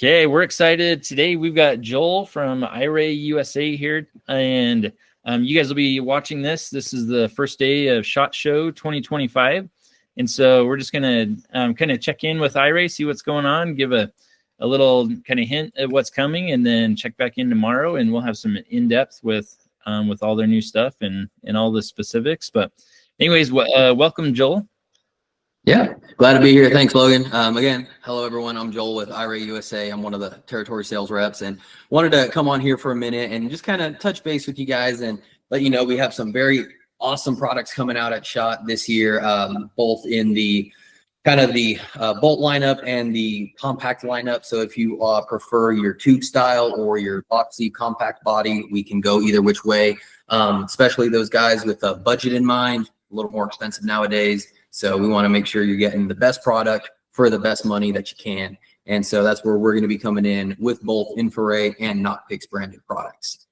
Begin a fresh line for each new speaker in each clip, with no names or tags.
Okay, we're excited. Today we've got Joel from Iray USA here, and you guys will be watching this. This is the first day of SHOT Show 2025, and so we're just going to kind of check in with Iray, see what's going on, give a little kind of hint at what's coming, and then check back in tomorrow, and we'll have some in-depth with all their new stuff and all the specifics. But anyways, welcome, Joel.
Yeah, glad to be here. Thanks, Logan. Again, hello, everyone. I'm Joel with Iray USA. I'm one of the territory sales reps and wanted to come on here for a minute and just kind of touch base with you guys and let you know we have some very awesome products coming out at SHOT this year, both in the kind of the bolt lineup and the compact lineup. So if you prefer your tube style or your boxy compact body, we can go either which way, especially those guys with a budget in mind, a little more expensive nowadays. So we want to make sure you're getting the best product for the best money that you can. And so that's where we're going to be coming in with both infrared and Knockpicks branded products.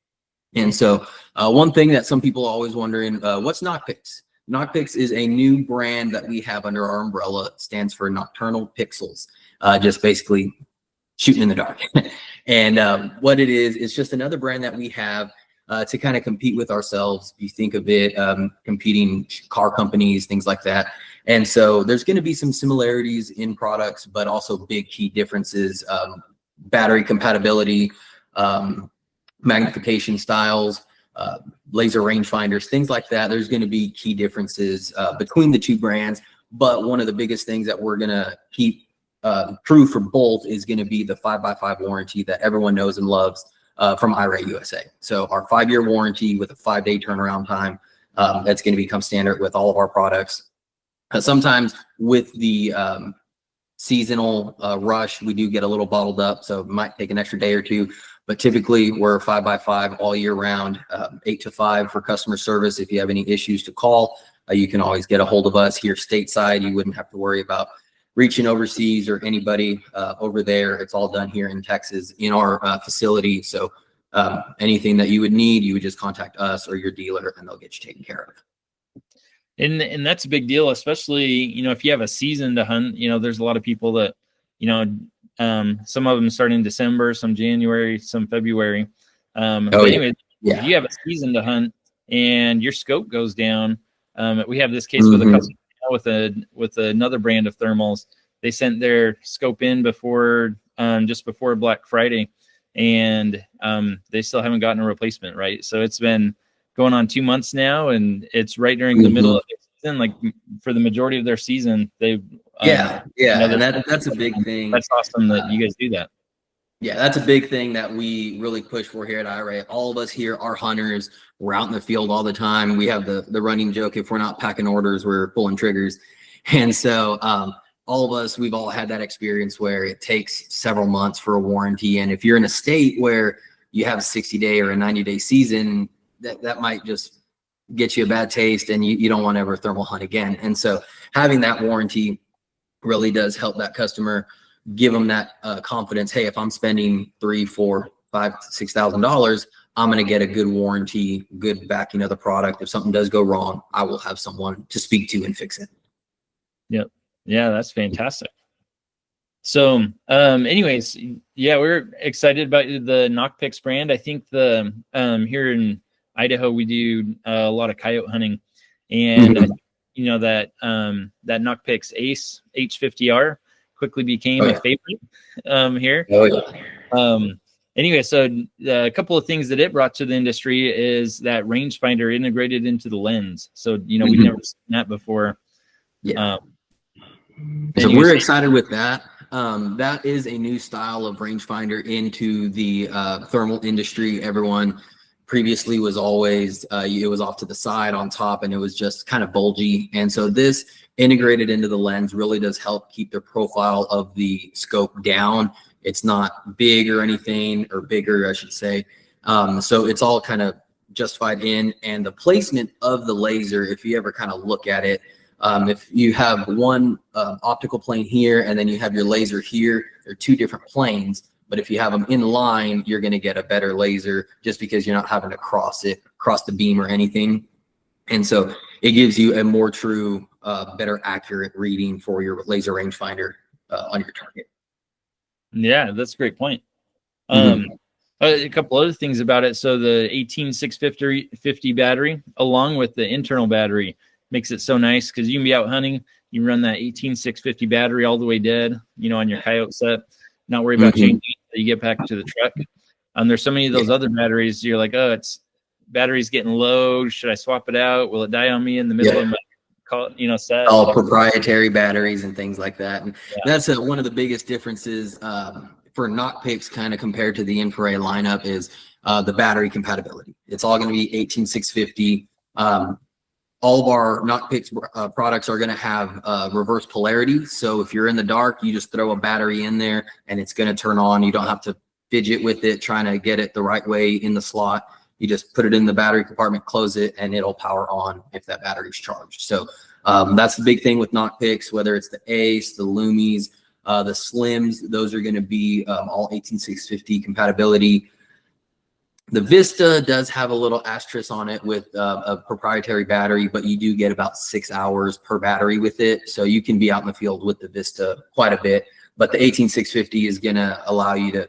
And so one thing that some people are always wondering, what's Knockpicks? Knockpicks is a new brand that we have under our umbrella. It stands for Nocturnal Pixels, just basically shooting in the dark. And what it is, it's just another brand that we have to kind of compete with ourselves. You think of it, competing car companies, things like that. And so there's going to be some similarities in products, but also big key differences, battery compatibility, magnification styles, laser rangefinders, things like that. There's going to be key differences between the two brands. But one of the biggest things that we're going to keep true for both is going to be the 5x5 warranty that everyone knows and loves from Iray USA. So our 5-year warranty with a 5-day turnaround time, that's going to become standard with all of our products. Sometimes with the seasonal rush, we do get a little bottled up, so it might take an extra day or two. But typically, we're 5x5 all year round, 8 to 5 for customer service. If you have any issues to call, you can always get a hold of us here stateside. You wouldn't have to worry about reaching overseas or anybody over there. It's all done here in Texas in our facility. So anything that you would need, you would just contact us or your dealer, and they'll get you taken care of.
And that's a big deal, especially, if you have a season to hunt. There's a lot of people that, some of them start in December, some January, some February. But anyway, if you have a season to hunt and your scope goes down, we have this case with a customer with another brand of thermals. They sent their scope in before just before Black Friday, and they still haven't gotten a replacement. Right, so it's been going on 2 months now, and it's right during the middle of the season. Like for the majority of their season, they
and that's a big thing.
That's awesome that you guys do that.
Yeah, that's a big thing that we really push for here at Iray. All of us here are hunters. We're out in the field all the time. We have the running joke, if we're not packing orders, we're pulling triggers. And so all of us, we've all had that experience where it takes several months for a warranty. And if you're in a state where you have a 60-day or a 90-day season, that might just get you a bad taste, and you don't want to ever thermal hunt again. And so having that warranty really does help that customer, give them that confidence. Hey, if I'm spending $3,000, $4,000, $5,000, $6,000, I'm going to get a good warranty, good backing of the product. If something does go wrong, I will have someone to speak to and fix it.
Yep. Yeah, that's fantastic. So anyways, yeah, we're excited about the Knockpicks brand. I think the here in Idaho, we do a lot of coyote hunting, and that Knockpicks Ace H50R quickly became a favorite here. Anyway, so a couple of things that it brought to the industry is that rangefinder integrated into the lens. So we've never seen that before.
So we're excited with that. That is a new style of rangefinder into the thermal industry. Everyone previously was always it was off to the side on top, and it was just kind of bulgy. And so this integrated into the lens really does help keep the profile of the scope down. It's not big or anything, or bigger, I should say. So it's all kind of justified in, and the placement of the laser, if you ever kind of look at it, if you have one optical plane here and then you have your laser here, they're two different planes. But if you have them in line, you're going to get a better laser just because you're not having to cross the beam or anything. And so it gives you a more true, better accurate reading for your laser rangefinder on your target.
Yeah, that's a great point.
Mhm.
A couple other things about it. So the 18650 battery, along with the internal battery, makes it so nice because you can be out hunting, you run that 18650 battery all the way dead, you know, on your coyote set, not worry about changing
Mhm.
it until you get back to the truck. There's so many of those
Yeah.
other batteries. You're like, oh, it's battery's getting low. Should I swap it out? Will it die on me in the middle
Yeah.
of my set?
All proprietary batteries and things like that. And
Yeah.
that's one of the biggest differences for knock picks kind of compared to the infrared lineup is the battery compatibility. It's all going to be 18650. All of our knock picks products are going to have reverse polarity. So if you're in the dark, you just throw a battery in there and it's going to turn on. You don't have to fidget with it, trying to get it the right way in the slot. You just put it in the battery compartment, close it, and it'll power on if that battery's charged. So that's the big thing with knock picks, whether it's the Ace, the Loomies, the Slims, those are going to be all 18650 compatibility. The Vista does have a little asterisk on it with a proprietary battery, but you do get about 6 hours per battery with it. So you can be out in the field with the Vista quite a bit. But the 18650 is going to allow you to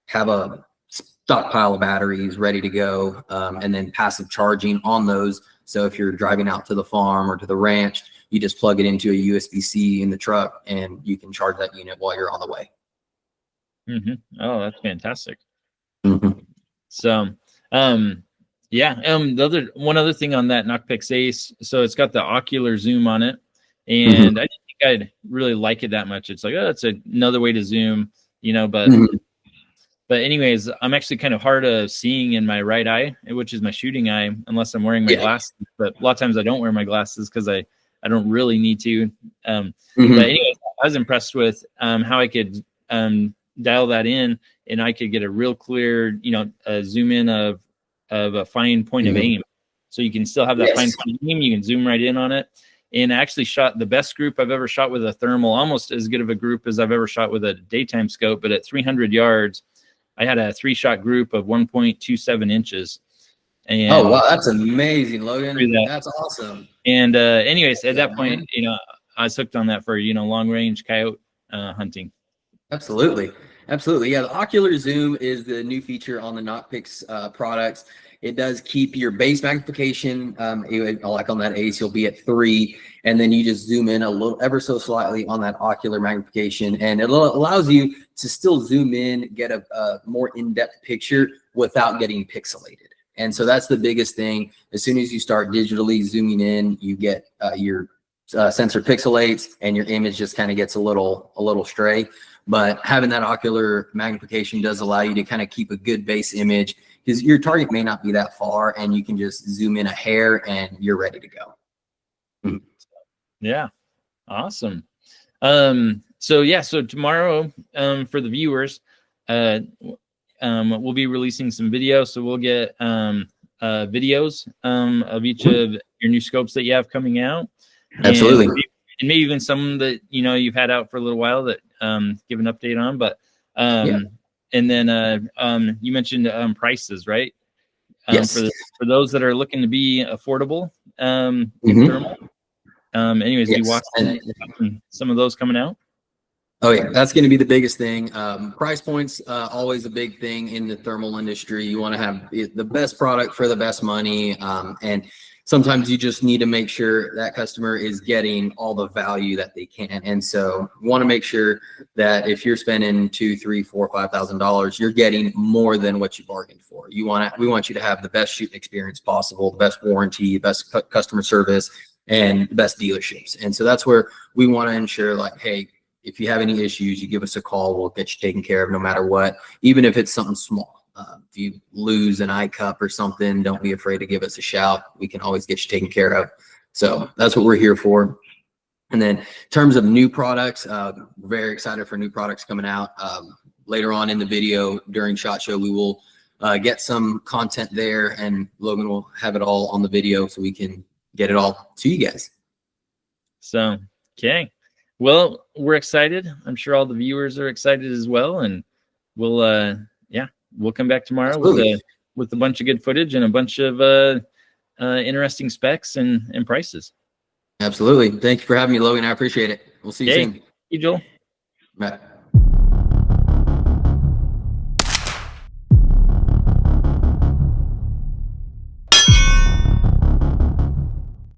have a stockpile of batteries ready to go, and then passive charging on those. So if you're driving out to the farm or to the ranch, you just plug it into a USB-C in the truck and you can charge that unit while you're on the way.
Oh, that's fantastic.
Mm-hmm.
So, yeah. One other thing on that Knockpix Ace, so it's got the ocular zoom on it, and I didn't think I'd really like it that much. It's like, oh, it's another way to zoom, you know. But anyways, I'm actually kind of hard of seeing in my right eye, which is my shooting eye, unless I'm wearing my glasses. But a lot of times I don't wear my glasses because I don't really need to. But anyways, I was impressed with how I could dial that in, and I could get a real clear, zoom in of a fine point of aim. So you can still have that fine point of aim. You can zoom right in on it. And I actually shot the best group I've ever shot with a thermal, almost as good of a group as I've ever shot with a daytime scope. But at 300 yards, I had a 3-shot group of 1.27 inches. And
oh, wow, that's amazing, Logan. That's awesome.
And anyways, at that point, I was hooked on that for, long range coyote hunting.
Absolutely. Absolutely. Yeah, the ocular zoom is the new feature on the Knockpix products. It does keep your base magnification, like on that Ace, you'll be at 3, and then you just zoom in a little, ever so slightly on that ocular magnification, and it allows you to still zoom in, get a more in-depth picture without getting pixelated. And so that's the biggest thing. As soon as you start digitally zooming in, you get your sensor pixelates, and your image just kind of gets a little stray. But having that ocular magnification does allow you to kind of keep a good base image, because your target may not be that far, and you can just zoom in a hair and you're ready to go.
Yeah, awesome. So tomorrow, for the viewers, we'll be releasing some videos. So we'll get videos of each of your new scopes that you have coming out.
Absolutely.
And maybe even some that you've had out for a little while that give an update on. But and then you mentioned prices, right?
Yes.
For those that are looking to be affordable, thermal. Anyways, you watch some of those coming out.
Oh yeah, that's going to be the biggest thing. Price points, always a big thing in the thermal industry. You want to have the best product for the best money, and sometimes you just need to make sure that customer is getting all the value that they can. And so you want to make sure that if you're spending $2,000, $3,000, $4,000, $5,000, you're getting more than what you bargained for. We want you to have the best shooting experience possible, the best warranty, best customer service, and the best dealerships. And so that's where we want to ensure, like, hey, if you have any issues, you give us a call. We'll get you taken care of no matter what, even if it's something small. If you lose an eye cup or something, don't be afraid to give us a shout. We can always get you taken care of. So that's what we're here for. And then in terms of new products, we're very excited for new products coming out. Later on in the video during SHOT Show, we will get some content there, and Logan will have it all on the video so we can get it all to you guys.
So, okay. Well, we're excited. I'm sure all the viewers are excited as well. And we'll come back tomorrow with a bunch of good footage and a bunch of interesting specs and prices.
Absolutely. Thank you for having me, Logan. I appreciate it. We'll see you soon.
Hey, Joel.
Bye.